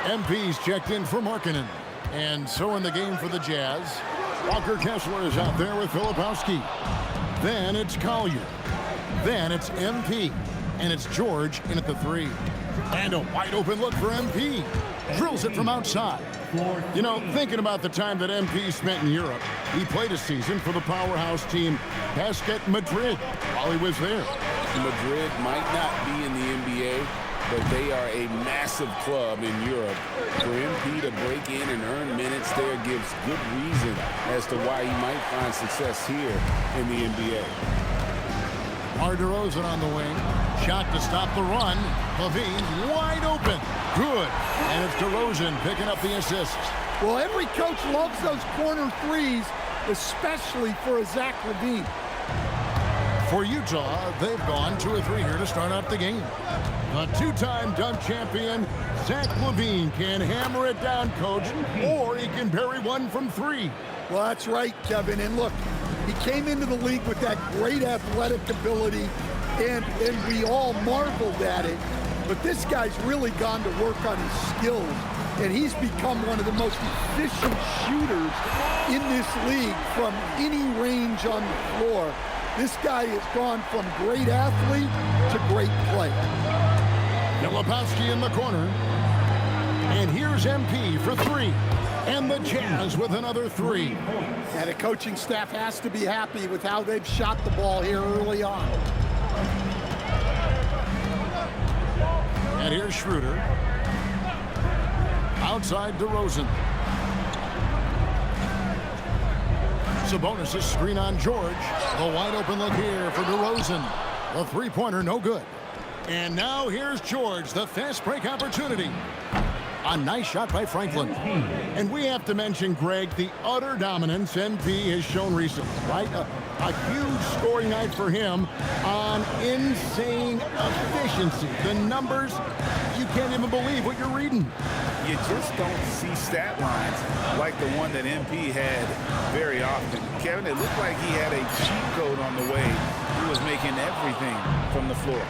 MP's checked in for Markkanen. And so in the game for the Jazz, Walker Kessler is out there with Filipowski. Then it's Collier. Then it's MP. And it's George in at the 3. And a wide open look for MP. Drills it from outside. You know, thinking about the time that MP spent in Europe, he played a season for the powerhouse team Basket Madrid while he was there. Madrid might not be in the NBA, but they are a massive club in Europe. For MP to break in and earn minutes there gives good reason as to why he might find success here in the NBA. DeRozan on the wing. Shot to stop the run. LaVine wide open. Good. And it's DeRozan picking up the assist. Well, every coach loves those corner threes, especially for a Zach LaVine. For Utah, they've gone 2 of 3 here to start out the game. A 2-time dunk champion, Zach LaVine can hammer it down, coach, or he can bury one from 3. Well, that's right, Kevin. And look, he came into the league with that great athletic ability, and we all marveled at it. But this guy's really gone to work on his skills, and he's become one of the most efficient shooters in this league from any range on the floor. This guy has gone from great athlete to great play. Filipowski in the corner. And here's MP for 3. And the Jazz with another 3. Yeah, the coaching staff has to be happy with how they've shot the ball here early on. And here's Schroeder. Outside DeRozan. Sabonis' screen on George. The wide open look here for DeRozan. The 3-pointer no good. And now here's George, the fast break opportunity. A nice shot by Franklin. And we have to mention, Greg, the utter dominance MP has shown recently, right? A huge scoring night for him on insane efficiency. The numbers, you can't even believe what you're reading. You just don't see stat lines like the one that MP had very often. Kevin, it looked like he had a cheat code on the way. He was making everything from the floor.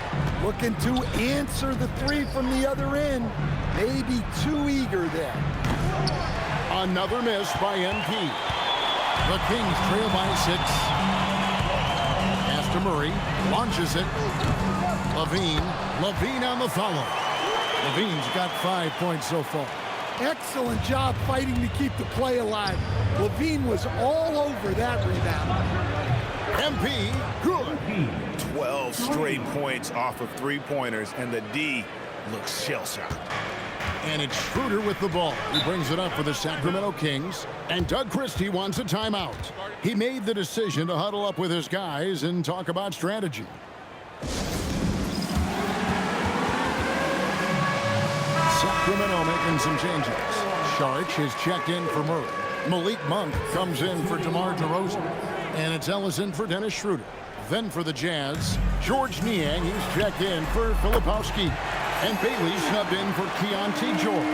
Looking to answer the 3 from the other end. Maybe too eager there. Another miss by MP. The Kings trail by 6. Pass to Murray. Launches it. LaVine on the follow. LaVine's got 5 points so far. Excellent job fighting to keep the play alive. LaVine was all over that rebound. MP, good. 12 straight points off of 3-pointers, and the D looks shell-shocked. And it's Schroeder with the ball. He brings it up for the Sacramento Kings. And Doug Christie wants a timeout. He made the decision to huddle up with his guys and talk about strategy. Sacramento making some changes. Saric is checked in for Murray. Malik Monk comes in for DeMar DeRozan. And it's Ellison for Dennis Schroeder. Then for the Jazz, George Niang, he's checked in for Filipowski. And Bailey subbed in for Keontae George.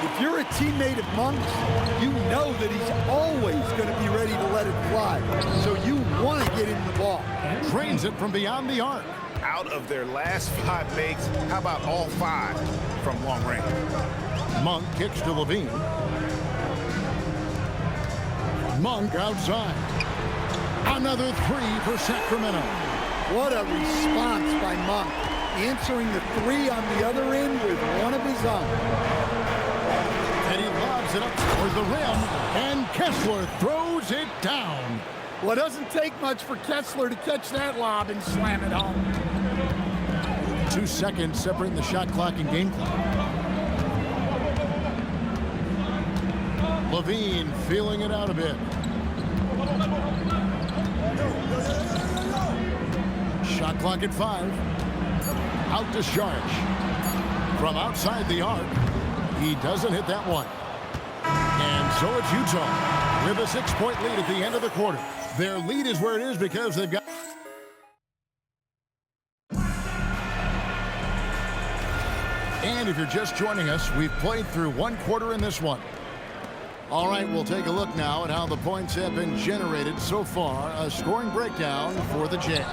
If you're a teammate of Monk's, you know that he's always going to be ready to let it fly. So you want to get him the ball. Drains it from beyond the arc. Out of their last 5 makes, how about all 5 from long range? Monk kicks to LaVine. Monk outside. Another 3 for Sacramento. What a response by Monk. Answering the 3 on the other end with one of his own. And he lobs it up toward the rim. And Kessler throws it down. Well, it doesn't take much for Kessler to catch that lob and slam it home. 2 seconds separating the shot clock and game clock. LaVine feeling it out a bit. Shot clock at 5. Out to Saric. From outside the arc. He doesn't hit that one. And so it's Utah with a 6-point lead at the end of the quarter. Their lead is where it is because they've got... And if you're just joining us, we've played through 1 quarter in this one. All right, we'll take a look now at how the points have been generated so far. A scoring breakdown for the Jazz.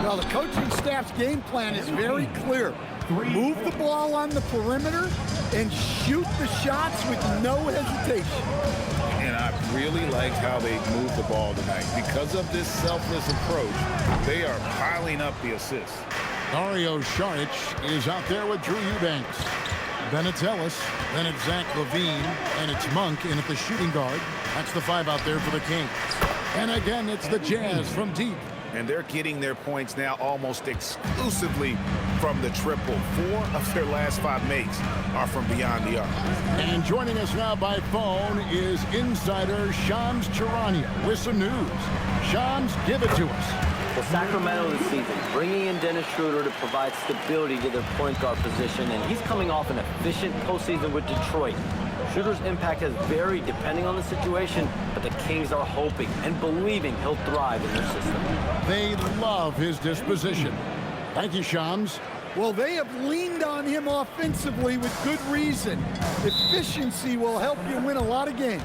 Well, the coaching staff's game plan is very clear. Move the ball on the perimeter and shoot the shots with no hesitation. And I really liked how they moved the ball tonight. Because of this selfless approach, they are piling up the assists. Dario Saric is out there with Drew Eubanks. Then it's Ellis. Then it's Zach LaVine. And it's Monk in at the shooting guard. That's the 5 out there for the Kings. And again, it's the Jazz from deep. And they're getting their points now almost exclusively from the triple. 4 of their last 5 makes are from beyond the arc. And joining us now by phone is insider Shams Charania with some news. Shams, give it to us. Well, Sacramento this season, bringing in Dennis Schroeder to provide stability to their point guard position, and he's coming off an efficient postseason with Detroit. Schroeder's impact has varied depending on the situation, but the Kings are hoping and believing he'll thrive in their system. They love his disposition. Thank you, Shams. Well, they have leaned on him offensively with good reason. Efficiency will help you win a lot of games.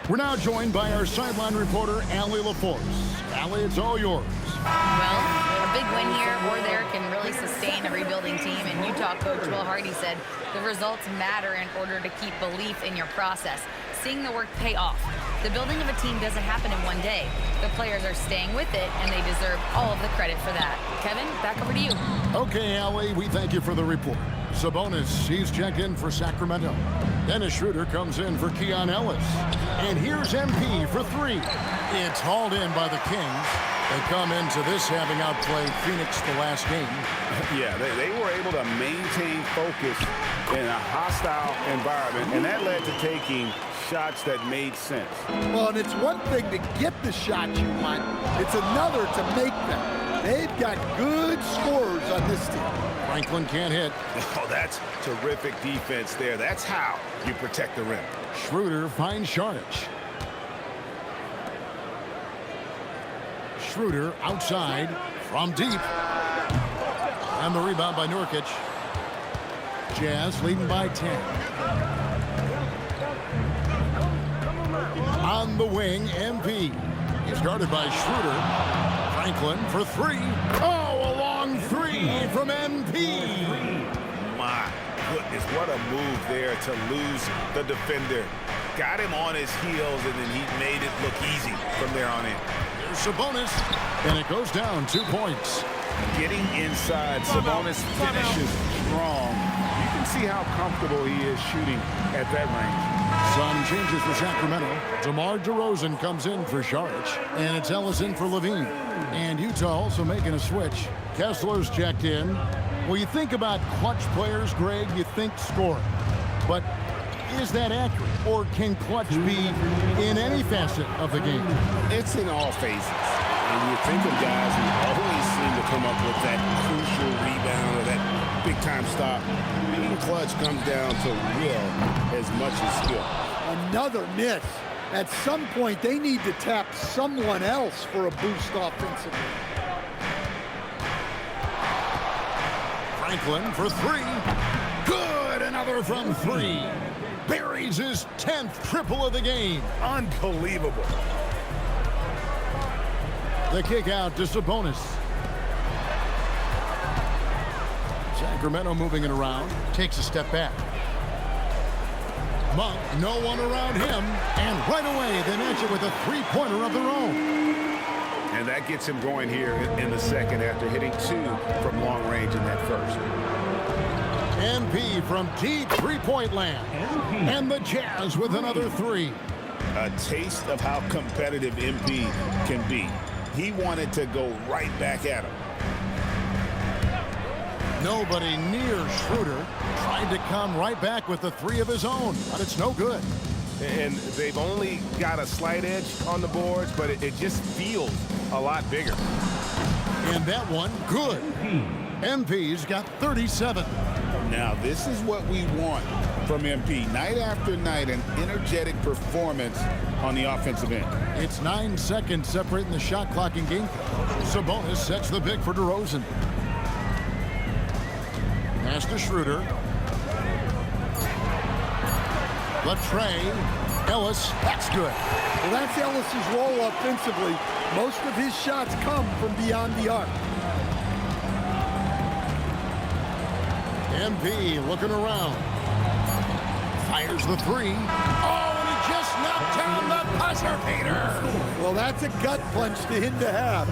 We're now joined by our sideline reporter, Allie LaForce. Allie, it's all yours. Well, a big win here or there can really sustain a rebuilding team. And Utah coach Will Hardy said the results matter in order to keep belief in your process. Seeing the work pay off. The building of a team doesn't happen in one day. The players are staying with it, and they deserve all of the credit for that. Kevin, back over to you. Okay, Allie, we thank you for the report. Sabonis, he's checked in for Sacramento. Dennis Schroeder comes in for Keon Ellis. And here's MP for 3. It's hauled in by the Kings. They come into this having outplayed Phoenix the last game. Yeah, they were able to maintain focus in a hostile environment, and that led to taking shots that made sense. Well, and it's one thing to get the shots you want. It's another to make them. They've got good scorers on this team. Franklin can't hit. Oh, that's terrific defense there. That's how you protect the rim. Schroeder finds Saric. Schroeder outside from deep. And the rebound by Nurkic. Jazz leading by 10. On the wing, MP. He's guarded by Schroeder. Franklin for 3. Oh, a long 3 from MP. My goodness, what a move there to lose the defender. Got him on his heels, and then he made it look easy from there on in. There's Sabonis, and it goes down 2 points. Getting inside, Sabonis finishes strong. You can see how comfortable he is shooting at that range. Some changes for Sacramento. DeMar DeRozan comes in for Saric, and it's Ellis in for LaVine. And Utah also making a switch. Kessler's checked in. Well, you think about clutch players, Greg, you think scoring. But is that accurate? Or can clutch be in any facet of the game? It's in all phases. And you think of guys who always seem to come up with that crucial rebound or that big-time stop. Being clutch comes down to will as much as skill. Another miss. At some point, they need to tap someone else for a boost offensively. Franklin for 3. Good, another from 3. Buries his 10th triple of the game. Unbelievable. The kick out to Sabonis. Sacramento moving it around. Takes a step back. Monk, no one around him. And right away, they match it with a three-pointer of their own. And that gets him going here in the second after hitting 2 from long range in that first. MP from deep three-point land. And the Jazz with another 3. A taste of how competitive MP can be. He wanted to go right back at him. Nobody near Schroeder. Tried to come right back with the 3 of his own, but it's no good. And they've only got a slight edge on the boards, but it just feels a lot bigger. And that one, good. MP's got 37. Now, this is what we want from MP. Night after night, an energetic performance on the offensive end. It's 9 seconds separating the shot clock and game. Sabonis sets the pick for DeRozan. Pass to Schroeder. Latrey. Ellis. That's good. Well, that's Ellis's role offensively. Most of his shots come from beyond the arc. MP looking around. Here's the three. Oh, and he just knocked down the buzzer beater. Well, that's a gut punch to hit the half.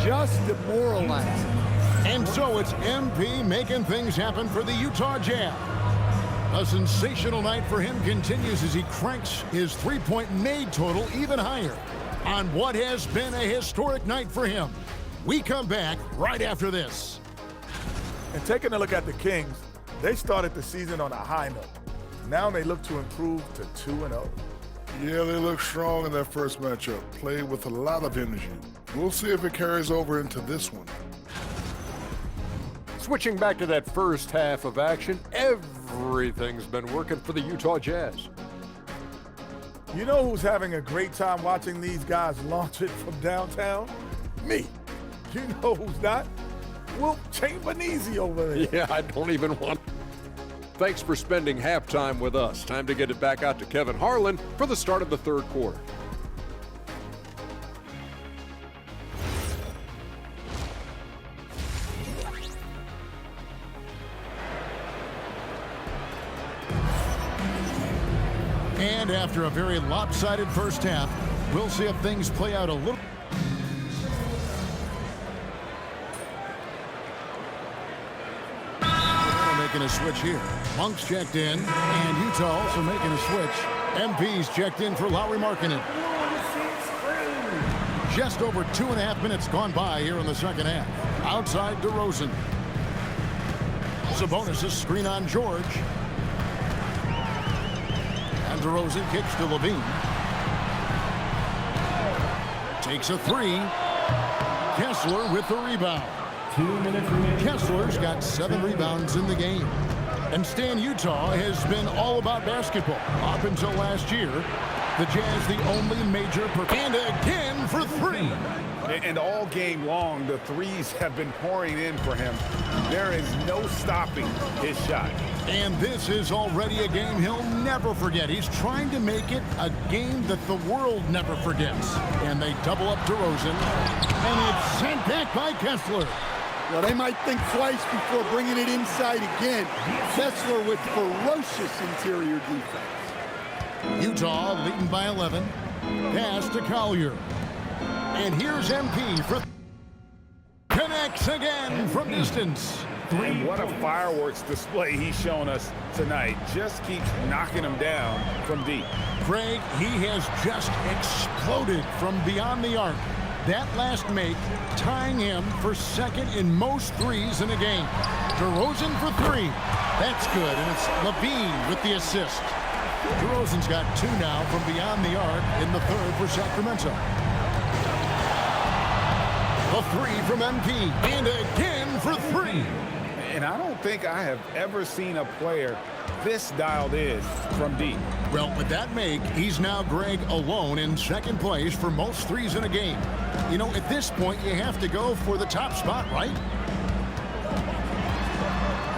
Just demoralizing. And so it's MP making things happen for the Utah Jazz. A sensational night for him continues as he cranks his three-point made total even higher on what has been a historic night for him. We come back right after this. And taking a look at the Kings, they started the season on a high note. Now they look to improve to 2-0. Yeah, they look strong in their first matchup. Played with a lot of energy. We'll see if it carries over into this one. Switching back to that first half of action, everything's been working for the Utah Jazz. You know who's having a great time watching these guys launch it from downtown? Me. You know who's not? Wilt Chamberlain over there. Yeah, I don't even want. Thanks for spending halftime with us. Time to get it back out to Kevin Harlan for the start of the third quarter. And after a very lopsided first half, we'll see if things play out a little. Making a switch here. Monk's checked in, and Utah also making a switch. MP's checked in for Lauri Markkanen. Just over 2.5 minutes gone by here in the second half. Outside DeRozan. Sabonis' screen on George. And DeRozan kicks to Levine. Takes a three. Kessler with the rebound. 2 minutes remaining. Kessler's got 7 rebounds in the game. And Stan, Utah has been all about basketball up until last year. The Jazz, the only major. And again for three. And all game long, the threes have been pouring in for him. There is no stopping his shot. And this is already a game he'll never forget. He's trying to make it a game that the world never forgets. And they double up DeRozan. And it's sent back by Kessler. Well, they might think twice before bringing it inside again. Kessler with ferocious interior defense. Utah leading by 11. Pass to Collier. And here's MP for connects again from distance. And what a fireworks display he's shown us tonight. Just keeps knocking him down from deep. Craig, he has just exploded from beyond the arc. That last make tying him for second in most threes in a game. DeRozan for three. That's good, and it's Levine with the assist. DeRozan's got 2 now from beyond the arc in the third for Sacramento. The three from MP, and again for three. And I don't think I have ever seen a player this dialed in from deep. Well, with that make, he's now, Greg, alone in second place for most threes in a game. You know, at this point, you have to go for the top spot, right?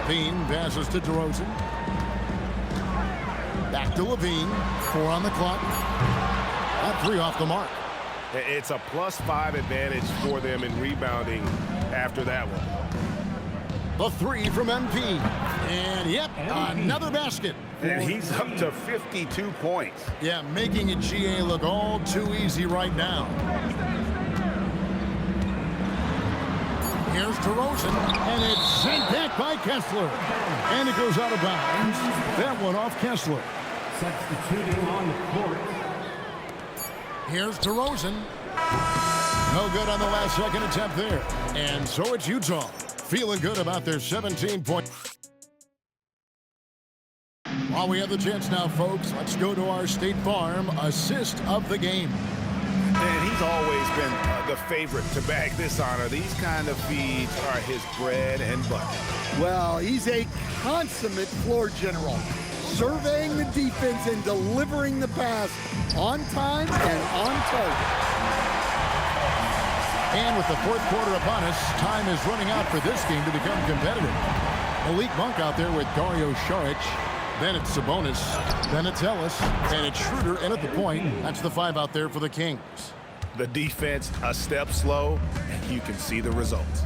Levine passes to DeRozan. Back to Levine. 4 on the clock. That 3 off the mark. It's a +5 advantage for them in rebounding after that one. The 3 from MP. And, yep, another basket. And he's up to 52 points. Yeah, making it GA look all too easy right now. Here's DeRozan, and it's sent back by Kessler. And it goes out of bounds. That one off Kessler. Substituting on the court. Here's DeRozan. No good on the last second attempt there. And so it's Utah. Feeling good about their 17-point. While we have the chance now, folks, let's go to our State Farm assist of the game. And he's always been the favorite to bag this honor. These kind of feeds are his bread and butter. Well, he's a consummate floor general, surveying the defense and delivering the pass on time and on target. And with the fourth quarter upon us, time is running out for this game to become competitive. Malik Monk out there with Dario Saric. Then it's Sabonis. Then it's Ellis. And it's Schroeder in at the point. That's the 5 out there for the Kings. The defense a step slow, and you can see the results.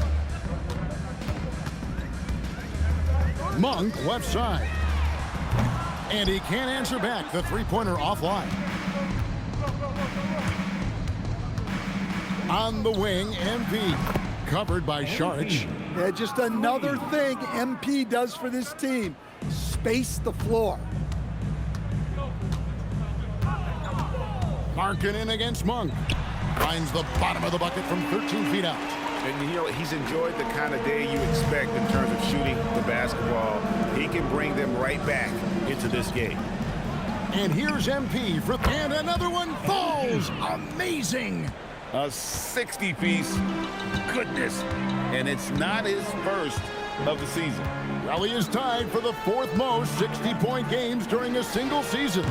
Monk left side. And he can't answer back. The three-pointer offline. On the wing, MP. Covered by Sharich. Yeah, just another thing MP does for this team. Space the floor. Markkanen against Monk. Finds the bottom of the bucket from 13 feet out. And you know, he's enjoyed the kind of day you expect in terms of shooting the basketball. He can bring them right back into this game. And here's MP for, and another one falls. Amazing. A 60-piece. Goodness. And it's not his first of the season. Raleigh is tied for the fourth most 60-point games during a single season.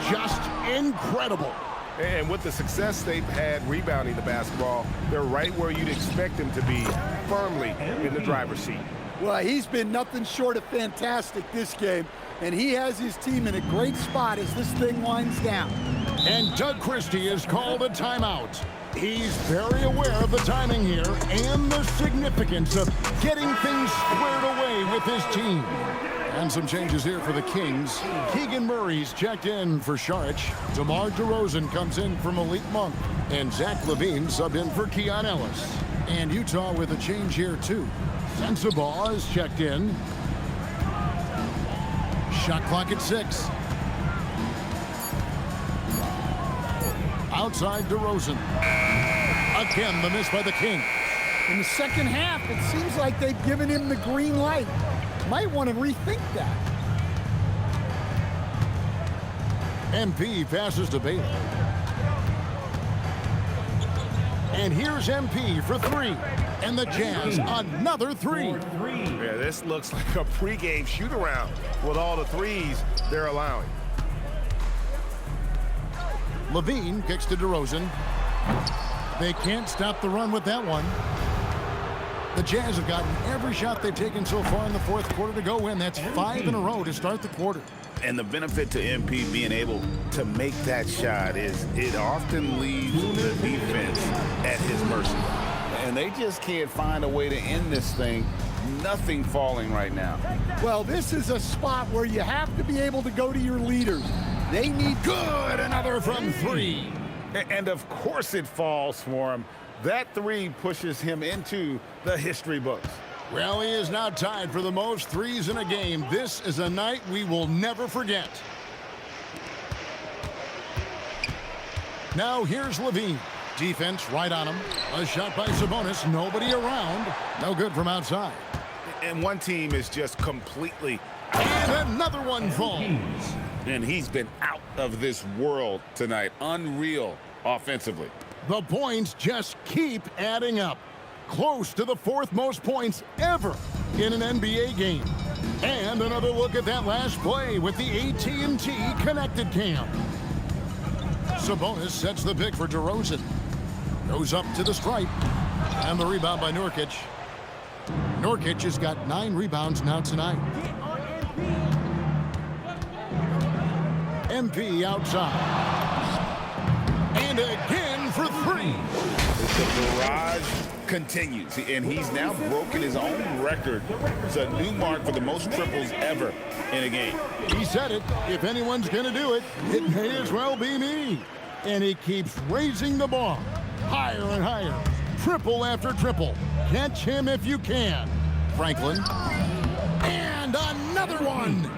Just incredible. And with the success they've had rebounding the basketball, they're right where you'd expect them to be, firmly in the driver's seat. Well, he's been nothing short of fantastic this game, and he has his team in a great spot as this thing winds down. And Doug Christie has called a timeout. He's very aware of the timing here and the significance of getting things squared away with his team. And some changes here for the Kings. Keegan Murray's checked in for Sharich. DeMar DeRozan comes in for Malik Monk. And Zach LaVine subbed in for Keon Ellis. And Utah with a change here too. Sensabaugh is checked in. Shot clock at 6. Outside DeRozan. Again, the miss by the King. In the second half, it seems like they've given him the green light. Might want to rethink that. MP passes to Baylor. And here's MP for 3. And the Jazz, another 3. Yeah, this looks like a pregame shoot-around with all the threes they're allowing. LaVine kicks to DeRozan. They can't stop the run with that one. The Jazz have gotten every shot they've taken so far in the fourth quarter to go win. That's 5 in a row to start the quarter. And the benefit to MP being able to make that shot is it often leaves the defense at his mercy. And they just can't find a way to end this thing. Nothing falling right now. Well, this is a spot where you have to be able to go to your leaders. They need good. Another from 3. And of course it falls for him. That 3 pushes him into the history books. Raleigh is now tied for the most threes in a game. This is a night we will never forget. Now here's LaVine. Defense right on him. A shot by Sabonis. Nobody around. No good from outside. And one team is just completely... And another one falls. And he's been out of this world tonight. Unreal offensively. The points just keep adding up. Close to the 4th most points ever in an NBA game. And another look at that last play with the AT&T connected cam. Sabonis sets the pick for DeRozan. Goes up to the stripe. And the rebound by Nurkic. Nurkic has got 9 rebounds now tonight. MP outside. And again for 3. The barrage continues, and he's now broken his own record. It's a new mark for the most triples ever in a game. He said it. If anyone's going to do it, it may as well be me. And he keeps raising the ball. Higher and higher. Triple after triple. Catch him if you can. Franklin. And another one.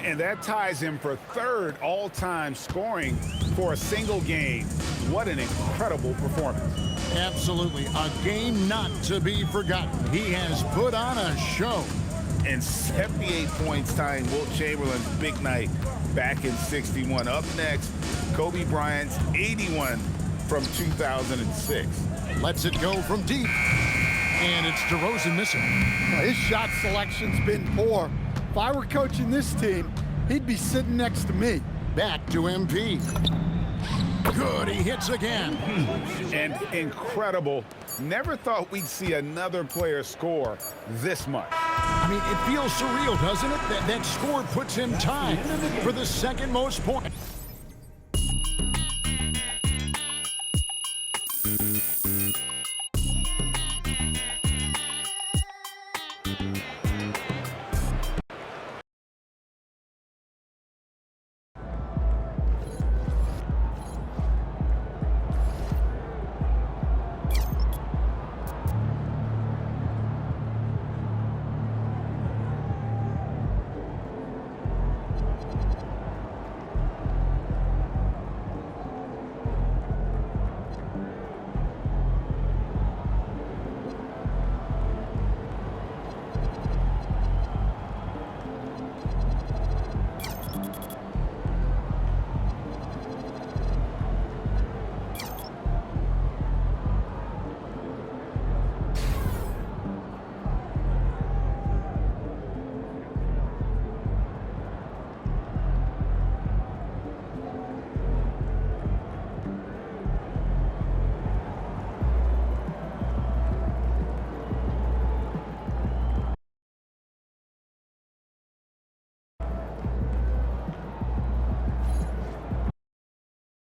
And that ties him for 3rd all-time scoring for a single game. What an incredible performance. Absolutely. A game not to be forgotten. He has put on a show. And 78 points tying Wilt Chamberlain's big night back in '61. Up next, Kobe Bryant's 81 from 2006. Lets it go from deep. And it's DeRozan missing. Well, his shot selection's been poor. If I were coaching this team, he'd be sitting next to me. Back to MP. Good, he hits again. And incredible. Never thought we'd see another player score this much. I mean, it feels surreal, doesn't it? That score puts him tied for the 2nd most points.